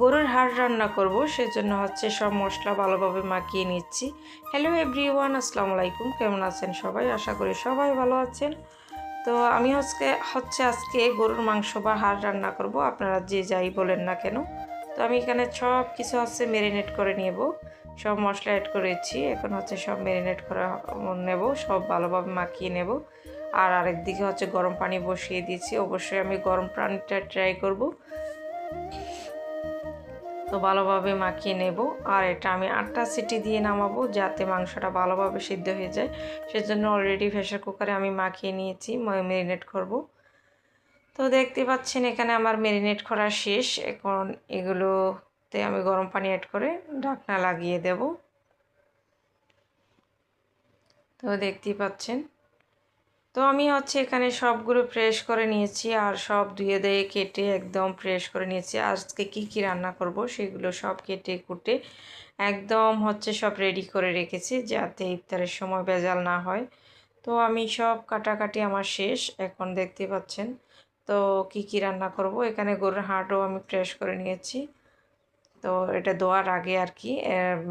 গরুর হাড় রান্না করব, সেজন্য হচ্ছে সব মশলা ভালোভাবে মাখিয়ে নিচ্ছি। হ্যালো এভরিওয়ান, আসসালামু আলাইকুম। কেমন আছেন সবাই? আশা করি সবাই ভালো আছেন। তো আমি আজকে গরুর মাংস বা হাড় রান্না করব, আপনারা যে যাই বলেন না কেন। তো আমি এখানে সব কিছু ম্যারিনেট করে নেব, সব মশলা অ্যাড করেছি। এখন সব ম্যারিনেট করে নেব, সব ভালোভাবে মাখিয়ে নেব। আর আরেকদিকে গরম পানি বসিয়ে দিয়েছি। অবশ্যই আমি গরম পানিটা ট্রাই করব। তো ভালোভাবে মাখিয়ে নেব। আর এটা আমি 8টা সিটি দিয়ে নামাবো, যাতে মাংসটা ভালোভাবে সিদ্ধ হয়ে যায়। সেজন্য অলরেডি প্রেসার কুকারে আমি মাখিয়ে নিয়েছি, ম্যারিনেট করব। তো দেখতে পাচ্ছেন এখানে আমার ম্যারিনেট করা শেষ। এখন এগুলোতে আমি গরম পানি অ্যাড করে ঢাকনা লাগিয়ে দেব। তো দেখতেই পাচ্ছেন। তো আমি এখানে সবগুলো ফ্রেশ করে নিয়েছি, আর সব ধুয়ে দিয়ে কেটে একদম ফ্রেশ করে নিয়েছি। আজকে কি রান্না করব সেগুলো সব কেটে কুটে একদম সব রেডি করে রেখেছি, যাতে ইফতারের সময় ভেজাল না হয়। তো আমি সব কাটাকাটি আমার শেষ। এখন দেখতে পাচ্ছেন তো কি রান্না করব। এখানে গরুর হাড়ও আমি ফ্রেশ করে নিয়েছি। তো এটা ধোয়ার আগে আর কি,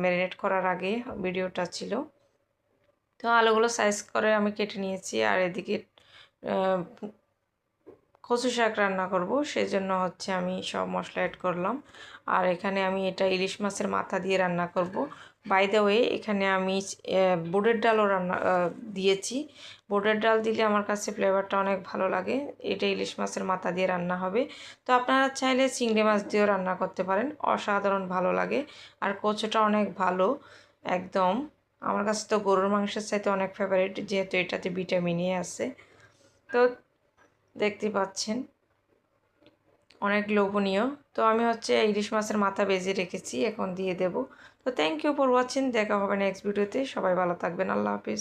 ম্যারিনেট করার আগে ভিডিওটা ছিল। তো আলুগুলো সাইজ করে আমি কেটে নিয়েছি। আর এদিকে কচু শাক রান্না করব, সেজন্য আমি সব মশলা অ্যাড করলাম। আর এখানে আমি এটা ইলিশ মাছের মাথা দিয়ে রান্না করব। বাই দ্য ওয়ে, এখানে আমি বুটের ডালও দিয়েছি। বুটের ডাল দিলে আমার কাছে ফ্লেভারটা অনেক ভালো লাগে। এটা ইলিশ মাছের মাথা দিয়ে রান্না হবে। তো আপনারা চাইলে চিংড়ি মাছ দিয়েও রান্না করতে পারেন, অসাধারণ ভালো লাগে। আর কচুটা অনেক ভালো, একদম আমার কাছে তো গরুর মাংসের চাইতে অনেক ফেভারিট, যেহেতু এটাতে ভিটামিনই আছে। তো দেখতে পাচ্ছেন অনেক লোভনীয়। তো আমি ইলিশ মাছের মাথা ভেজে রেখেছি, এখন দিয়ে দেব। তো থ্যাংক ইউ ফর ওয়াচিং। দেখা হবে নেক্সট ভিডিওতে। সবাই ভালো থাকবেন। আল্লাহ হাফিজ।